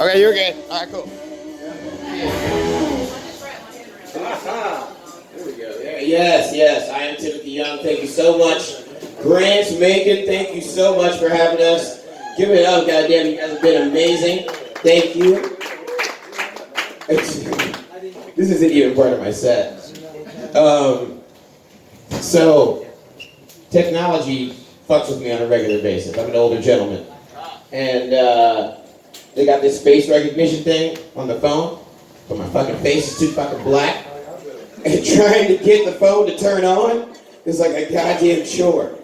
Okay, you're good. All right, cool. There we go. Yes. I am Timothy Young. Thank you so much. Grant, Macon, thank you so much for having us. Give it up, goddamn. You guys have been amazing. Thank you. This isn't even part of my set. So, technology fucks with me on a regular basis. I'm an older gentleman. And they got this face recognition thing on the phone, but my fucking face is too fucking black. And trying to get the phone to turn on is like a goddamn chore.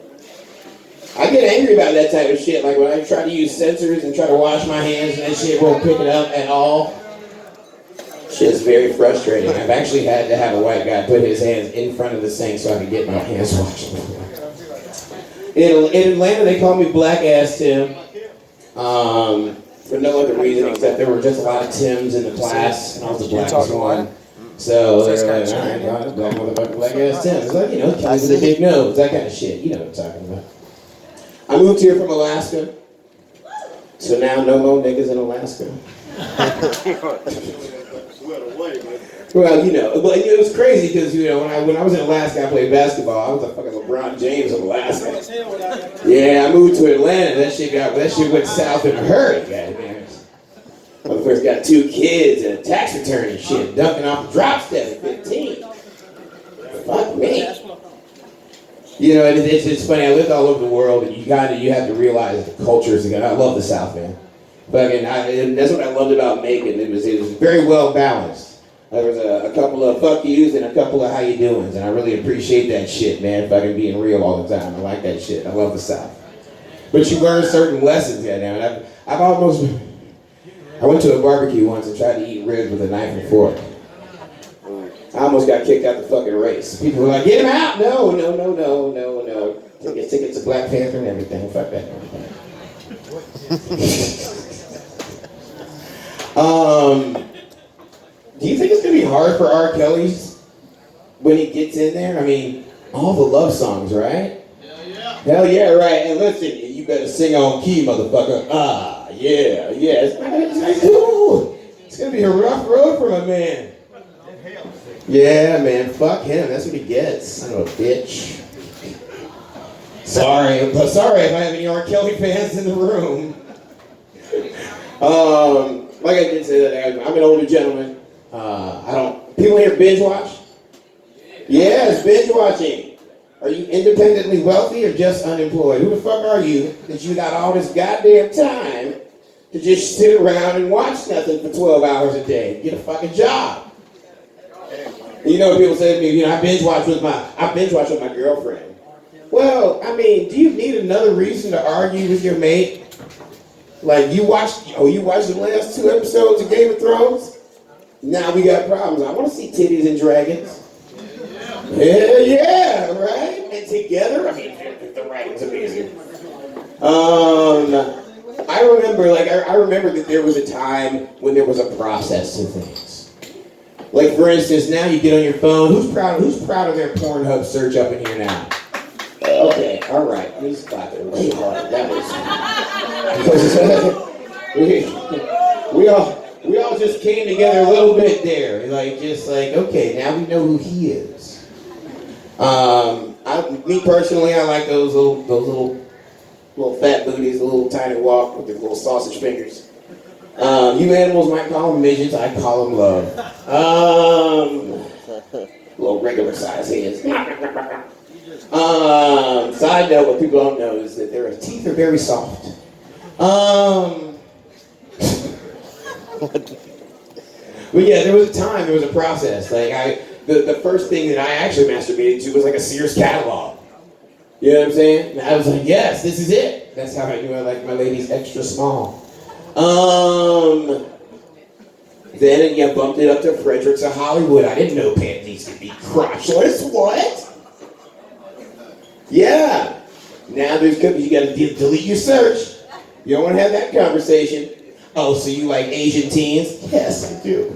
I get angry about that type of shit, like when I try to use sensors and try to wash my hands and that shit won't pick it up at all. Shit's very frustrating. I've actually had to have a white guy put his hands in front of the sink so I can get my hands washed. In Atlanta, they call me Black Ass Tim. For no other reason except there were just a lot of Tims in the class, and I was the blackest one. So they're like, alright, black motherfucker, Black Ass Tim. It's like, you know, kids with a big nose, that kind of shit. You know what I'm talking about. I moved here from Alaska, so now no more niggas in Alaska. Well, you know, but it was crazy because, you know, when I was in Alaska, I played basketball. I was a fucking LeBron James of Alaska. Yeah, I moved to Atlanta. That shit went south in a hurry, goddamn. Motherfuckers got 2 kids and a tax return and shit, dunking off the drop step at 15. Fuck me. You know, it's funny. I lived all over the world, and you have to realize the cultures again. I love the South, man. But again, that's what I loved about Macon. It was very well balanced. There was a couple of fuck yous and a couple of how you doings, and I really appreciate that shit, man. Fucking being real all the time. I like that shit. I love the South. But you learn certain lessons, goddamn. I went to a barbecue once and tried to eat ribs with a knife and fork. I almost got kicked out the fucking race. People were like, get him out! No. Tickets to Black Panther and everything. Fuck that. Do you think it's gonna be hard for R. Kelly's when he gets in there? I mean, all the love songs, right? Hell yeah, right. And listen, you better sing on key, motherfucker. Yeah. It's gonna be a rough road for my man. Yeah, man, fuck him. That's what he gets. Son of a bitch. Sorry if I have any R. Kelly fans in the room. Like I did say that, I'm an older gentleman. People here binge watch? Yes, binge watching. Are you independently wealthy or just unemployed? Who the fuck are you that you got all this goddamn time to just sit around and watch nothing for 12 hours a day? Get a fucking job. You know, people say to me, you know, I binge watch with my girlfriend. Well, I mean, do you need another reason to argue with your mate? Like, you watched the last 2 episodes of Game of Thrones? Now we got problems. I want to see titties and dragons. Yeah, right? And together, I mean, the writing's amazing. I remember that there was a time when there was a process to things. Like, for instance, now you get on your phone. Who's proud of their Pornhub search up in here now? Okay, all right. Please clap it really hard. That was we all just came together a little bit there. Okay, now we know who he is. Me personally, I like those little fat booties, the little tiny walk with the little sausage fingers. You animals might call them midgets. I call them love. Little regular size hands. Side note, what people don't know is that their teeth are very soft. But yeah, there was a process. Like the first thing that I actually masturbated to was like a Sears catalog. You know what I'm saying? And I was like, yes, this is it. That's how I knew I liked my ladies extra small. Then you bumped it up to Fredericks of Hollywood. I didn't know panties could be crotchless. What? Yeah. Now there's cookies. You gotta delete your search. You don't want to have that conversation. Oh, so you like Asian teens? Yes, I do.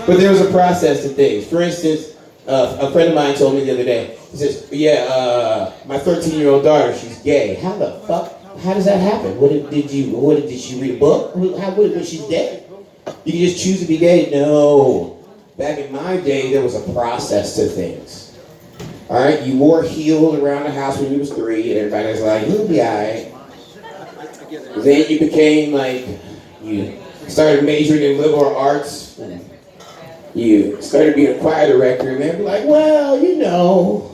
But there was a process to things. For instance, a friend of mine told me the other day, he says, yeah, my 13-year-old daughter, she's gay. How the fuck How does that happen? Did she read a book? Was she dead? You can just choose to be gay? No. Back in my day, there was a process to things. All right, you wore heels around the house when you was 3, and everybody was like, "You'll be all right." Then you became like, you started majoring in liberal arts. You started being a choir director, and they'd be like, "Well, you know."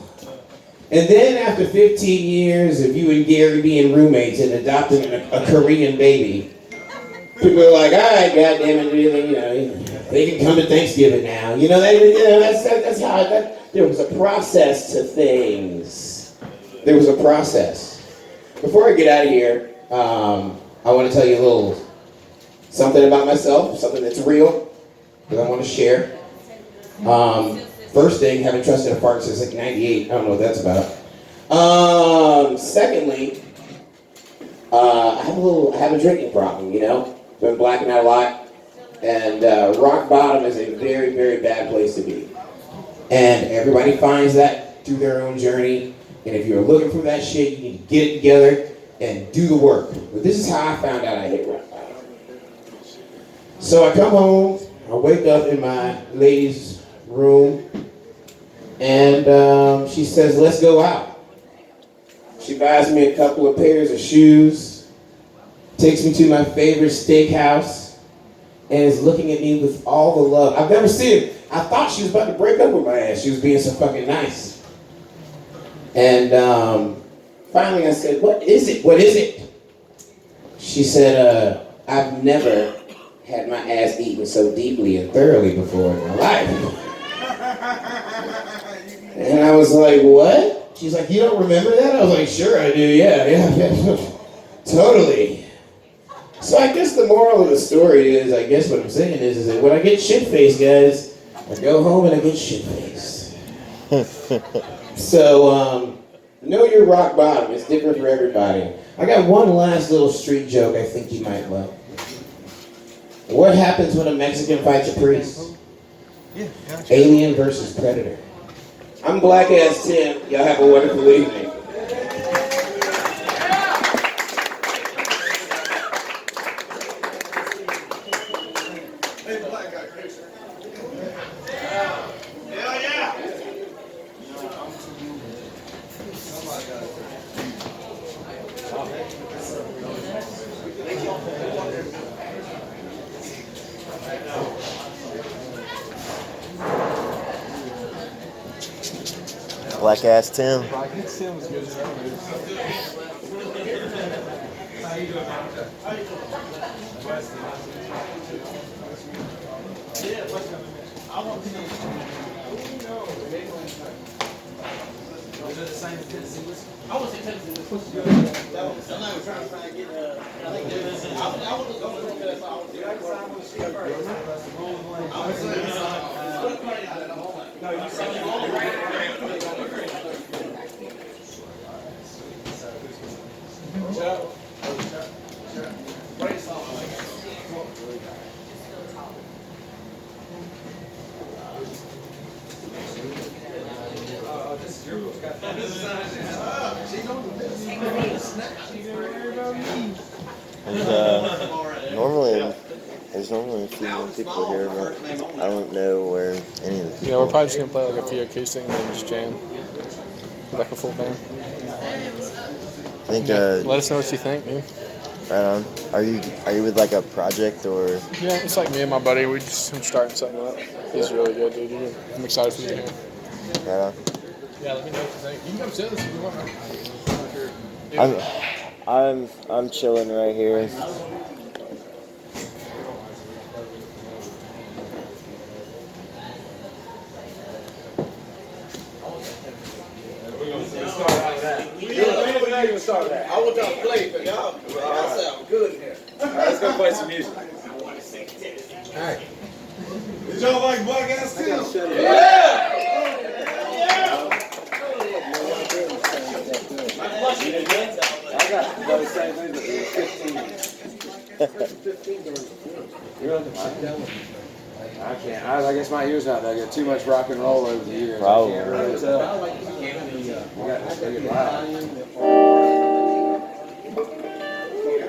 And then after 15 years of you and Gary being roommates and adopting a Korean baby, people are like, "All right, goddamn it, really, you know, they can come to Thanksgiving now." That's how there was a process to things. There was a process. Before I get out of here, I want to tell you a little something about myself, something that's real that I want to share. First thing, haven't trusted a fart since like '98. I don't know what that's about. Secondly, I have a drinking problem. You know, been blacking out a lot, and rock bottom is a very, very bad place to be. And everybody finds that through their own journey. And if you're looking for that shit, you need to get it together and do the work. But this is how I found out I hit rock bottom. So I come home, I wake up in my lady's room, and she says, "Let's go out." She buys me a couple of pairs of shoes, takes me to my favorite steakhouse, and is looking at me with all the love I've never seen. I thought she was about to break up with my ass. She was being so fucking nice. And finally I said, "What is it? What is it?" She said, "I've never had my ass eaten so deeply and thoroughly before in my life." And I was like, "What?" She's like, "You don't remember that?" I was like, "Sure I do, yeah. Totally." So I guess the moral of the story is, I guess what I'm saying is that when I get shit-faced, guys, I go home and I get shit-faced. So, know your rock bottom. It's different for everybody. I got one last little street joke I think you might love. What happens when a Mexican fights a priest? Alien versus Predator. I'm Black Ass Tim. Y'all have a wonderful evening. Black Ass Tim. There's normally a few more people here, but I don't know where any of the people. Yeah, we're probably just gonna play like a few acoustic and then just jam, like a full band. I think. Let us know what you think, man. Right on. Are you with like a project or? Yeah, it's like me and my buddy. I'm starting something up. He's really good, dude. I'm excited for you to hear. Right on. Yeah, let me know what you think. You can come sit us if you want. I'm chilling right here. Start that. I want y'all to play for y'all. Y'all sound good in here. All right, let's go play some music. All right. Did y'all like Black Ass Tim? Yeah! I got the same thing, but 15. I can't. I guess my ears not that good. Too much rock and roll over the years. Probably. I can't really tell. You got to loud.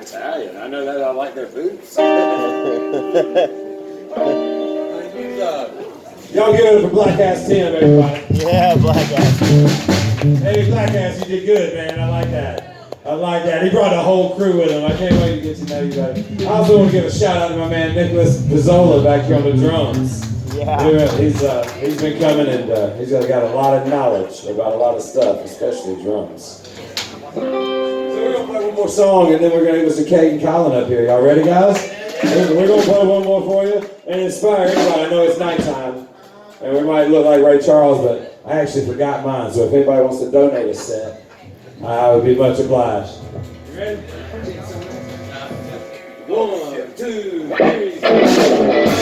Italian. I know that I like their food. Y'all give it up for Black Ass Tim, everybody. Yeah, Black Ass. Hey, Black Ass, you did good, man. I like that. I like that. He brought the whole crew with him. I can't wait to get to know you better. I also want to give a shout out to my man Nicholas Pizzola back here on the drums. Yeah. He's been coming and he's got a lot of knowledge about a lot of stuff, especially drums. So we're gonna play one more song and then we're gonna go to Kate and Colin up here. Y'all ready, guys? We're gonna play one more for you and inspire everybody. I know it's nighttime and we might look like Ray Charles, but I actually forgot mine. So if anybody wants to donate a set, I would be much obliged. You ready? 1, 2, 3.